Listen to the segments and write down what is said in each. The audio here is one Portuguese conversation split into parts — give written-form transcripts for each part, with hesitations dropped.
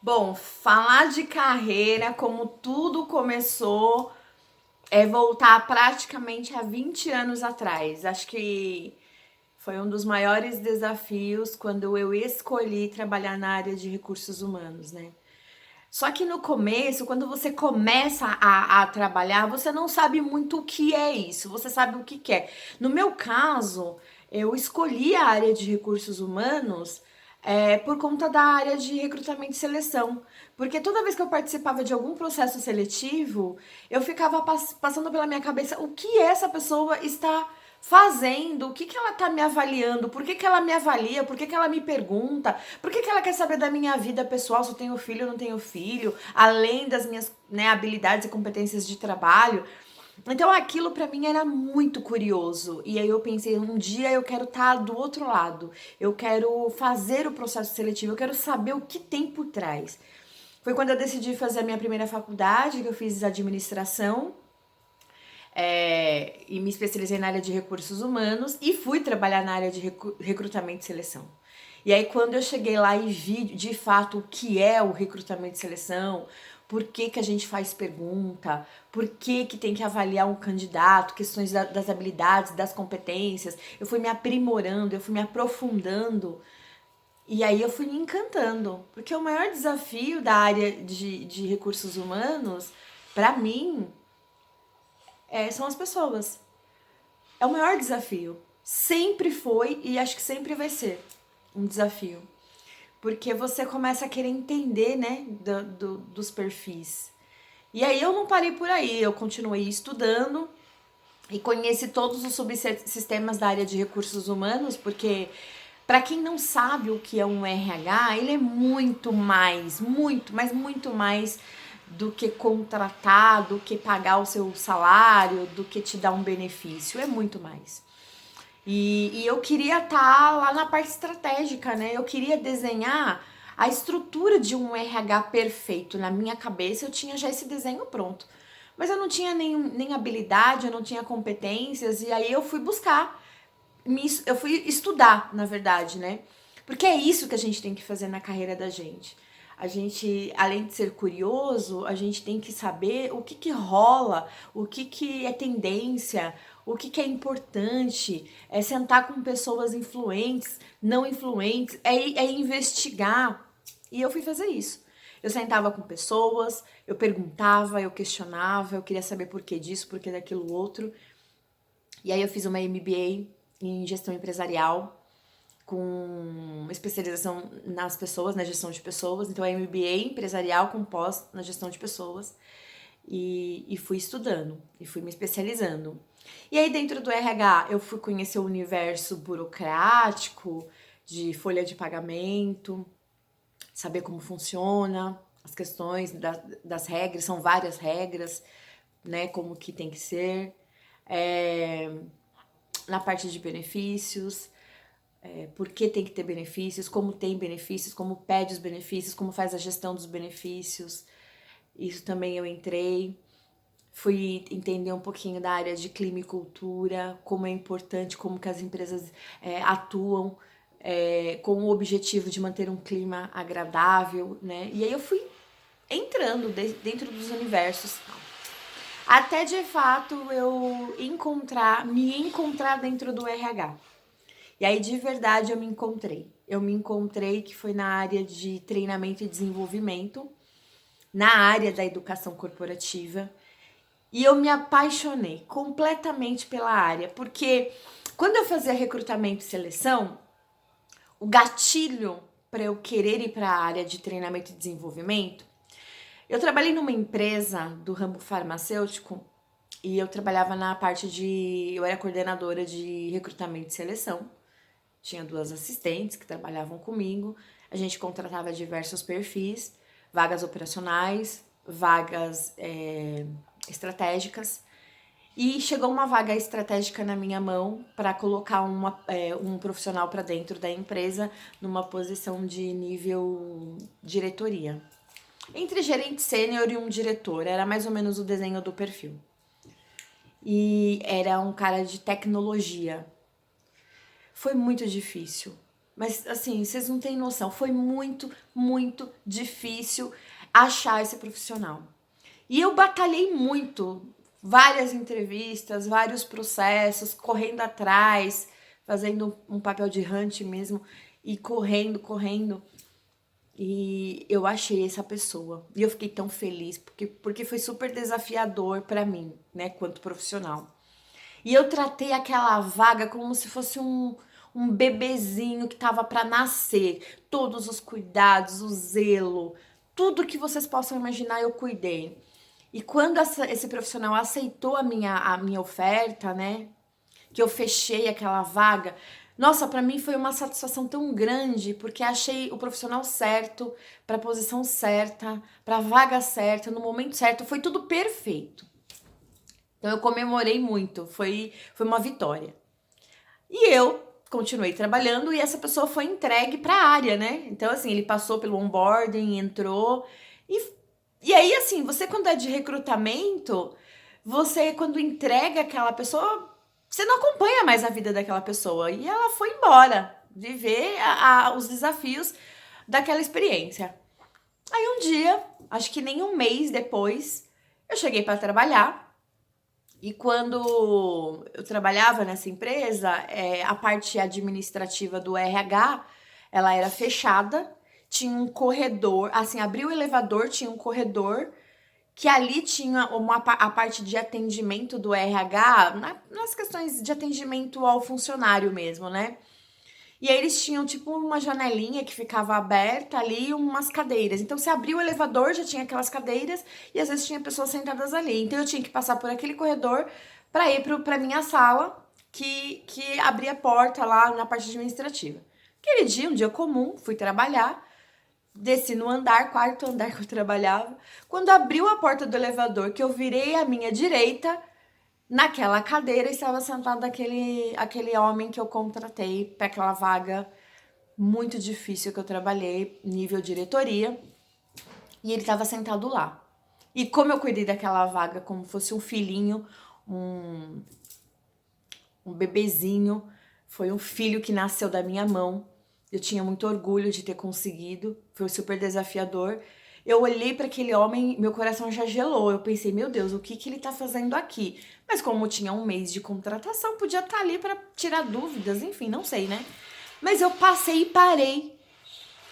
Bom, falar de carreira, como tudo começou, é voltar praticamente há 20 anos atrás. Acho que foi um dos maiores desafios quando eu escolhi trabalhar na área de recursos humanos, né? Só que no começo, quando você começa a trabalhar, você não sabe muito o que é isso, você sabe o que quer. No meu caso, eu escolhi a área de recursos humanos por conta da área de recrutamento e seleção. Porque toda vez que eu participava de algum processo seletivo, eu ficava passando pela minha cabeça o que essa pessoa está fazendo, o que, que ela está me avaliando, por que, que ela me avalia, por que, que ela me pergunta, por que, que ela quer saber da minha vida pessoal, se eu tenho filho ou não tenho filho, além das minhas, né, habilidades e competências de trabalho. Então aquilo para mim era muito curioso. E aí eu pensei, um dia eu quero estar do outro lado. Eu quero fazer o processo seletivo, eu quero saber o que tem por trás. Foi quando eu decidi fazer a minha primeira faculdade, que eu fiz administração, e me especializei na área de recursos humanos e fui trabalhar na área de recrutamento e seleção. E aí, quando eu cheguei lá e vi de fato o que é o recrutamento e seleção, por que, que a gente faz pergunta, por que, que tem que avaliar um candidato, questões das habilidades, das competências, eu fui me aprimorando, eu fui me aprofundando. E aí eu fui me encantando, porque o maior desafio da área de recursos humanos, para mim, são as pessoas. É o maior desafio. Sempre foi e acho que sempre vai ser um desafio. Porque você começa a querer entender, né, dos perfis. E aí eu não parei por aí, eu continuei estudando e conheci todos os subsistemas da área de recursos humanos, porque para quem não sabe o que é um RH, ele é muito mais, muito, mas muito mais do que contratar, do que pagar o seu salário, do que te dar um benefício, é muito mais. E eu queria estar lá na parte estratégica, né? Eu queria desenhar a estrutura de um RH perfeito. Na minha cabeça eu tinha já esse desenho pronto. Mas eu não tinha nem habilidade, eu não tinha competências, e aí eu fui buscar, eu fui estudar, na verdade, né? Porque é isso que a gente tem que fazer na carreira da gente. A gente, além de ser curioso, a gente tem que saber o que que rola, o que que é tendência, o que que é importante, é sentar com pessoas influentes, não influentes, é investigar. E eu fui fazer isso. Eu sentava com pessoas, eu perguntava, eu questionava, eu queria saber por que disso, por que daquilo outro. E aí eu fiz uma MBA em gestão empresarial, com especialização nas pessoas, na gestão de pessoas. Então, é MBA empresarial com pós na gestão de pessoas. E fui estudando, e fui me especializando. E aí, dentro do RH, eu fui conhecer o universo burocrático, de folha de pagamento, saber como funciona, as questões das regras, são várias regras, né, como que tem que ser. Na parte de benefícios, por que tem que ter benefícios, como tem benefícios, como pede os benefícios, como faz a gestão dos benefícios. Isso também eu entrei. Fui entender um pouquinho da área de clima e cultura, como é importante, como que as empresas atuam com o objetivo de manter um clima agradável, né? E aí eu fui entrando dentro dos universos. Até de fato eu me encontrar dentro do RH. E aí, de verdade, eu me encontrei. Eu me encontrei que foi na área de treinamento e desenvolvimento, na área da educação corporativa. E eu me apaixonei completamente pela área, porque quando eu fazia recrutamento e seleção, o gatilho para eu querer ir para a área de treinamento e desenvolvimento, eu trabalhei numa empresa do ramo farmacêutico e eu trabalhava na parte de. Eu era coordenadora de recrutamento e seleção. Tinha duas assistentes que trabalhavam comigo. A gente contratava diversos perfis, vagas operacionais, vagas estratégicas. E chegou uma vaga estratégica na minha mão para colocar um profissional para dentro da empresa numa posição de nível diretoria. Entre gerente sênior e um diretor, era mais ou menos o desenho do perfil. E era um cara de tecnologia. Foi muito difícil, Mas assim, vocês não têm noção, foi muito, muito difícil achar esse profissional. E eu batalhei muito, várias entrevistas, vários processos, correndo atrás, fazendo um papel de hunt mesmo, e correndo. E eu achei essa pessoa. E eu fiquei tão feliz, porque foi super desafiador para mim, né, quanto profissional. E eu tratei aquela vaga como se fosse um bebezinho que tava para nascer. Todos os cuidados, o zelo, tudo que vocês possam imaginar, eu cuidei. E quando esse profissional aceitou a minha oferta, né, que eu fechei aquela vaga, nossa, para mim foi uma satisfação tão grande, porque achei o profissional certo, para a posição certa, para a vaga certa, no momento certo, foi tudo perfeito. Então eu comemorei muito, foi uma vitória. E eu continuei trabalhando e essa pessoa foi entregue para a área, né? Então assim, ele passou pelo onboarding, entrou e aí assim, você quando é de recrutamento, você quando entrega aquela pessoa, você não acompanha mais a vida daquela pessoa e ela foi embora viver os desafios daquela experiência. Aí um dia, acho que nem um mês depois, eu cheguei para trabalhar. E quando eu trabalhava nessa empresa, a parte administrativa do RH, ela era fechada, tinha um corredor, assim, abriu o elevador, tinha um corredor, que ali tinha a parte de atendimento do RH, nas questões de atendimento ao funcionário mesmo, né? E aí eles tinham tipo uma janelinha que ficava aberta ali e umas cadeiras. Então, se abriu o elevador, já tinha aquelas cadeiras e às vezes tinha pessoas sentadas ali. Então, eu tinha que passar por aquele corredor para ir para minha sala, que abria a porta lá na parte administrativa. Aquele dia, um dia comum, fui trabalhar, desci no andar, quarto andar que eu trabalhava. Quando abriu a porta do elevador, que eu virei à minha direita, naquela cadeira estava sentado aquele homem que eu contratei para aquela vaga muito difícil que eu trabalhei, nível diretoria, e ele estava sentado lá. E como eu cuidei daquela vaga como fosse um filhinho, um, um bebezinho, foi um filho que nasceu da minha mão. Eu tinha muito orgulho de ter conseguido, foi super desafiador. Eu olhei para aquele homem, meu coração já gelou. Eu pensei, meu Deus, o que ele tá fazendo aqui? Mas como tinha um mês de contratação, podia estar ali para tirar dúvidas, enfim, não sei, né? Mas eu passei e parei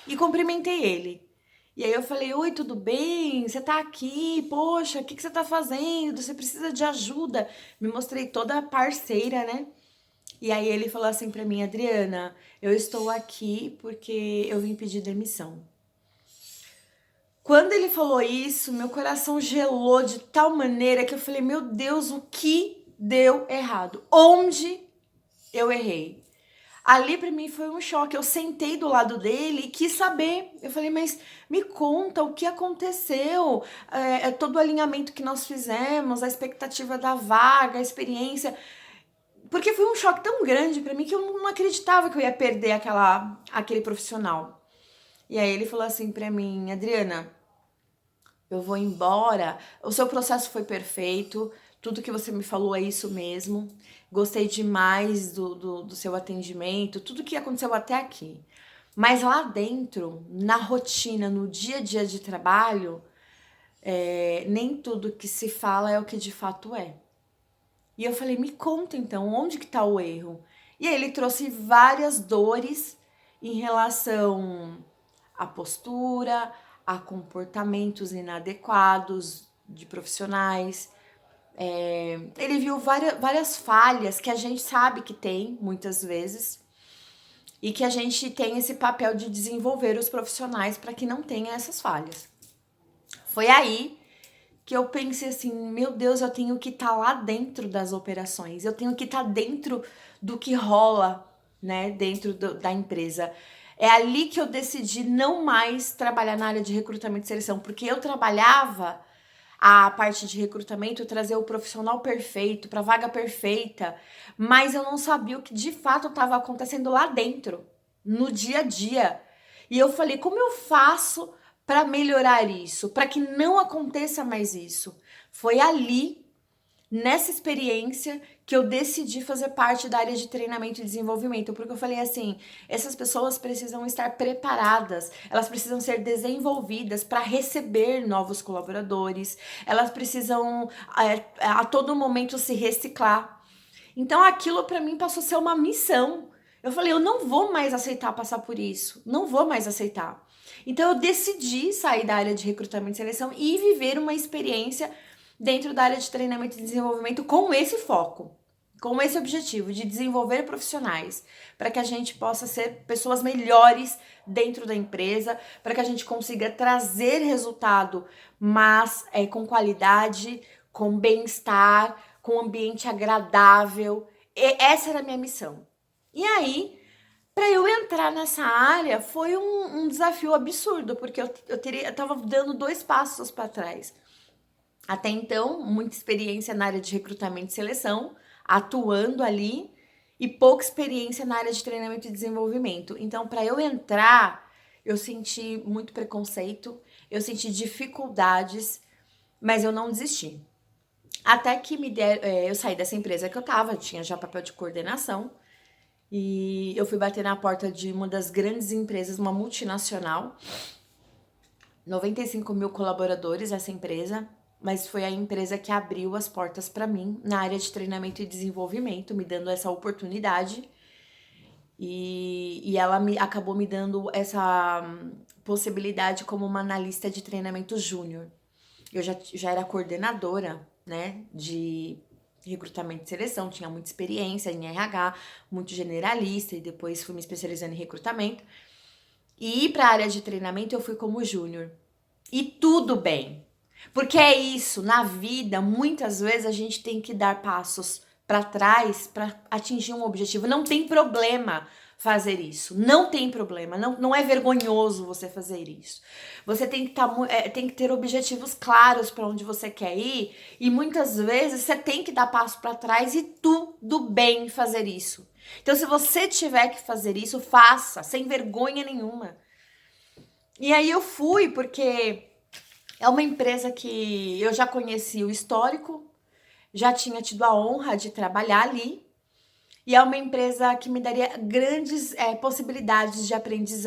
e cumprimentei ele. E aí eu falei, oi, tudo bem? Você tá aqui? Poxa, o que você tá fazendo? Você precisa de ajuda? Me mostrei toda parceira, né? E aí ele falou assim pra mim, Adriana, eu estou aqui porque eu vim pedir demissão. Quando ele falou isso, meu coração gelou de tal maneira que eu falei, meu Deus, o que deu errado? Onde eu errei? Ali pra mim foi um choque. Eu sentei do lado dele e quis saber. Eu falei, mas me conta o que aconteceu, todo o alinhamento que nós fizemos, a expectativa da vaga, a experiência. Porque foi um choque tão grande pra mim que eu não acreditava que eu ia perder aquele profissional. E aí ele falou assim pra mim, Adriana, eu vou embora. O seu processo foi perfeito. Tudo que você me falou é isso mesmo. Gostei demais do seu atendimento, tudo que aconteceu até aqui. Mas lá dentro, na rotina, no dia a dia de trabalho, nem tudo que se fala é o que de fato é. E eu falei, me conta então, onde que tá o erro? E aí ele trouxe várias dores em relação à postura, a comportamentos inadequados de profissionais. Ele viu várias falhas que a gente sabe que tem, muitas vezes, e que a gente tem esse papel de desenvolver os profissionais para que não tenha essas falhas. Foi aí que eu pensei assim, meu Deus, eu tenho que estar lá dentro das operações, eu tenho que estar dentro do que rola, né, dentro da empresa. É ali que eu decidi não mais trabalhar na área de recrutamento e seleção, porque eu trabalhava a parte de recrutamento, trazer o profissional perfeito, para a vaga perfeita, mas eu não sabia o que de fato estava acontecendo lá dentro, no dia a dia. E eu falei, como eu faço para melhorar isso, para que não aconteça mais isso? Foi ali nessa experiência que eu decidi fazer parte da área de treinamento e desenvolvimento, porque eu falei assim, essas pessoas precisam estar preparadas, elas precisam ser desenvolvidas para receber novos colaboradores, elas precisam a todo momento se reciclar. Então aquilo para mim passou a ser uma missão. Eu falei, eu não vou mais aceitar passar por isso, não vou mais aceitar. Então eu decidi sair da área de recrutamento e seleção e viver uma experiência dentro da área de treinamento e desenvolvimento com esse foco, com esse objetivo de desenvolver profissionais, para que a gente possa ser pessoas melhores dentro da empresa, para que a gente consiga trazer resultado, mas com qualidade, com bem-estar, com um ambiente agradável. E essa era a minha missão. E aí, para eu entrar nessa área, foi um desafio absurdo, porque eu tava dando 2 passos para trás. Até então, muita experiência na área de recrutamento e seleção, atuando ali, e pouca experiência na área de treinamento e desenvolvimento. Então, para eu entrar, eu senti muito preconceito, eu senti dificuldades, mas eu não desisti. Até que eu saí dessa empresa que eu tava, eu tinha já papel de coordenação, e eu fui bater na porta de uma das grandes empresas, uma multinacional, 95 mil colaboradores essa empresa, mas foi a empresa que abriu as portas para mim na área de treinamento e desenvolvimento, me dando essa oportunidade. E ela acabou me dando essa possibilidade como uma analista de treinamento júnior. Eu já era coordenadora, né, de recrutamento e seleção, tinha muita experiência em RH, muito generalista, e depois fui me especializando em recrutamento. E para a área de treinamento eu fui como júnior. E tudo bem. Porque é isso, na vida, muitas vezes a gente tem que dar passos para trás para atingir um objetivo. Não tem problema fazer isso. Não tem problema. Não é vergonhoso você fazer isso. Você tem que ter objetivos claros para onde você quer ir. E muitas vezes você tem que dar passo para trás e tudo bem fazer isso. Então, se você tiver que fazer isso, faça, sem vergonha nenhuma. E aí eu fui porque é uma empresa que eu já conheci o histórico, já tinha tido a honra de trabalhar ali, e é uma empresa que me daria grandes possibilidades de aprendizado.